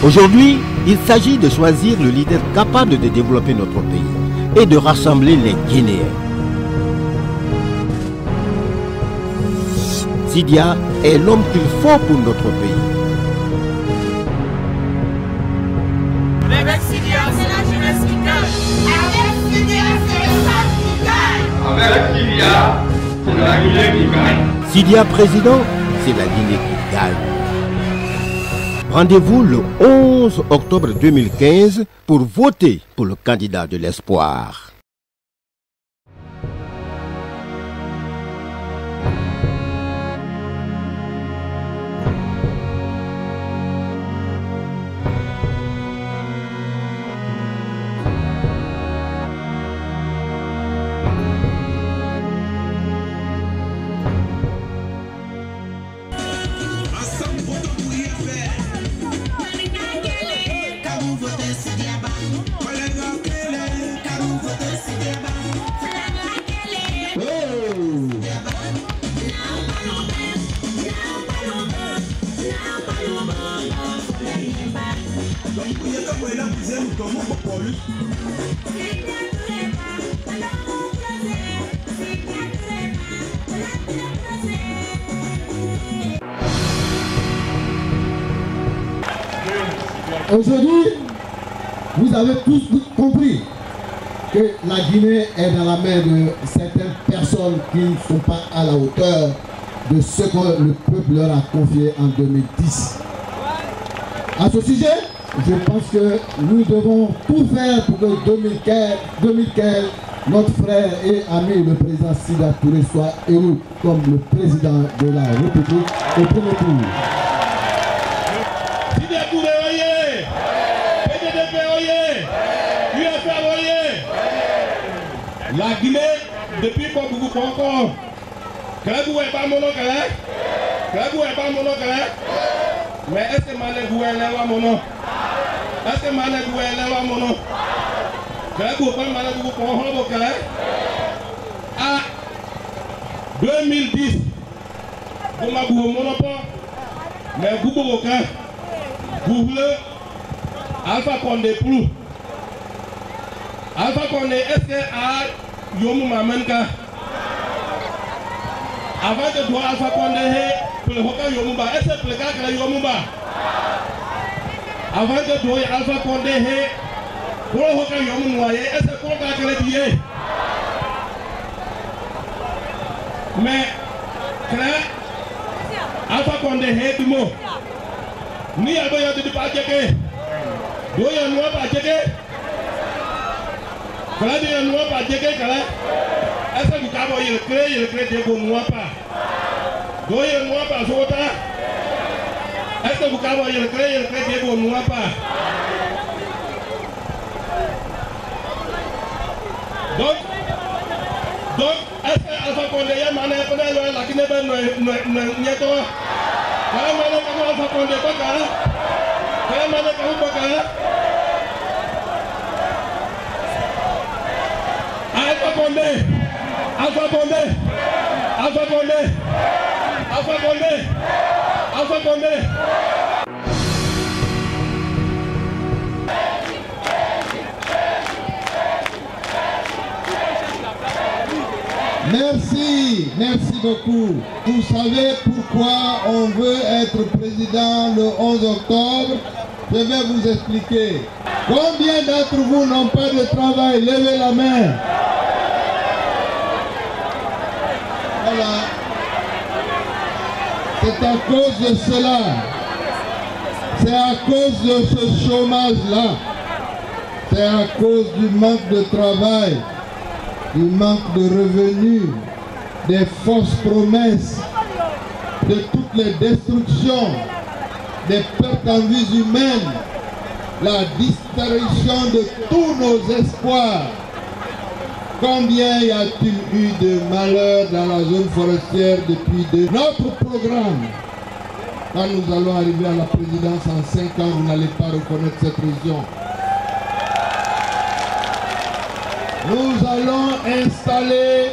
Aujourd'hui, il s'agit de choisir le leader capable de développer notre pays et de rassembler les Guinéens. Sidia est l'homme qu'il faut pour notre pays. Avec Sidia, c'est la jeunesse qui gagne. Avec Sidia, c'est le peuple qui gagne. Avec Sidia, c'est la Guinée qui gagne. Sidia président, c'est la Guinée qui gagne. Rendez-vous le 11 octobre 2015 pour voter pour le candidat de l'espoir. Aujourd'hui, vous avez tous compris que la Guinée est dans la main de certaines personnes qui ne sont pas à la hauteur de ce que le peuple leur a confié en 2010. À ce sujet, je pense que nous devons tout faire pour que 2015, notre frère et ami le président Sidia Touré soit élu comme le président de la République au premier tour. Sidia Touré, oyez! PDDP, oyez! UFR, oyez! La Guinée, depuis beaucoup encore. Kalabou est pas mon nom, Kalabou est pas mon nom, mais est-ce que Mané Goué est mon nom? Est-ce que Mané Goué est mon nom? Kalabou pas Mané Goué pour un peu, à 2010, vous m'avez mon monopole, mais vous m'avez Google Alpha Condé plus. Alpha Condé, est-ce que à Yomu Mamenka? Avant de voir Alpha Condé, pour le Hoka Yomuba, est-ce que le gars que Yomuba? Avant de voir Alpha Condé, pour le Hoka Yomuba, est-ce que le gars que le billet? Mais, Alpha Condé, tout le monde. Ni à doya de pas checker. Doya noir pas checker. Voilà doya noir pas checker, kala. Est-ce que vous avez le crée de noir pas? Doya noir pas sota. Est-ce que vous avez le crée de noir pas? Donc, est-ce que Alpha Condé y a mané pour la Guinée n'yeto? Kalau mana kamu Alpha Condé bakal? Kalau mana kamu bakal? Alpha Condé, Alpha Condé, Alpha Condé, Alpha Condé, Alpha Condé. Merci beaucoup. Vous savez pourquoi on veut être président le 11 octobre? Je vais vous expliquer. Combien d'entre vous n'ont pas de travail? Levez la main. Voilà. C'est à cause de cela. C'est à cause de ce chômage-là. C'est à cause du manque de travail, du manque de revenus, des fausses promesses, de toutes les destructions, des pertes en vies humaines, la disparition de tous nos espoirs. Combien y a-t-il eu de malheurs dans la zone forestière depuis notre programme? Quand nous allons arriver à la présidence en 5 ans, vous n'allez pas reconnaître cette région. Nous allons installer,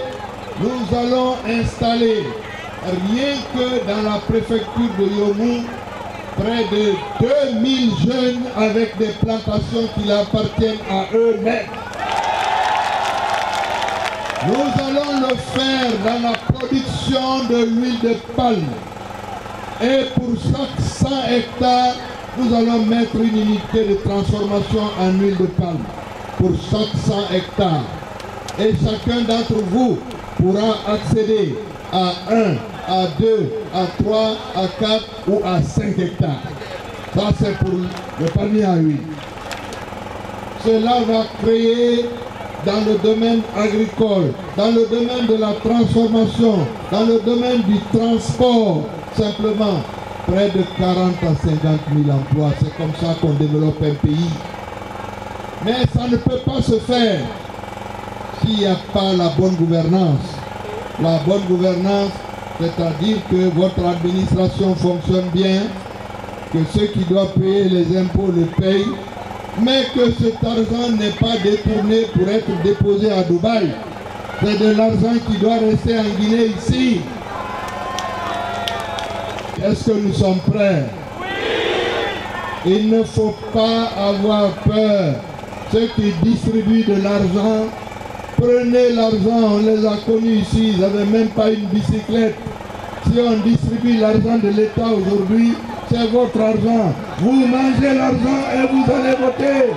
rien que dans la préfecture de Yomou, près de 2000 jeunes avec des plantations qui appartiennent à eux-mêmes. Nous allons le faire dans la production de l'huile de palme. Et pour chaque 100 hectares, nous allons mettre une unité de transformation en huile de palme. Pour chaque 100 hectares. Et chacun d'entre vous pourra accéder à 1, à 2, à 3, à 4 ou à 5 hectares. Ça c'est pour le palmier à huile. Cela va créer dans le domaine agricole, dans le domaine de la transformation, dans le domaine du transport, simplement près de 40 à 50 000 emplois. C'est comme ça qu'on développe un pays. Mais ça ne peut pas se faire s'il n'y a pas la bonne gouvernance. La bonne gouvernance, c'est-à-dire que votre administration fonctionne bien, que ceux qui doivent payer les impôts le payent, mais que cet argent n'est pas détourné pour être déposé à Dubaï. C'est de l'argent qui doit rester en Guinée ici. Est-ce que nous sommes prêts? Oui. Il ne faut pas avoir peur. Ceux qui distribuent de l'argent, prenez l'argent, on les a connus ici, ils n'avaient même pas une bicyclette. Si on distribue l'argent de l'État aujourd'hui, c'est votre argent. Vous mangez l'argent et vous allez voter.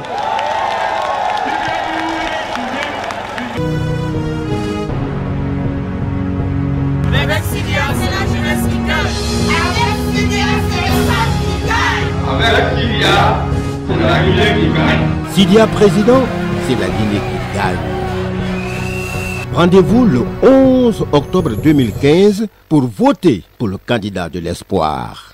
Avec Sidia, c'est la jeunesse qui gagne. Avec Sidia, c'est le peuple qui gagne. Avec Sidia, c'est la Guinée qui gagne. Sidia président, c'est la Guinée qui gagne. Rendez-vous le 11 octobre 2015 pour voter pour le candidat de l'espoir.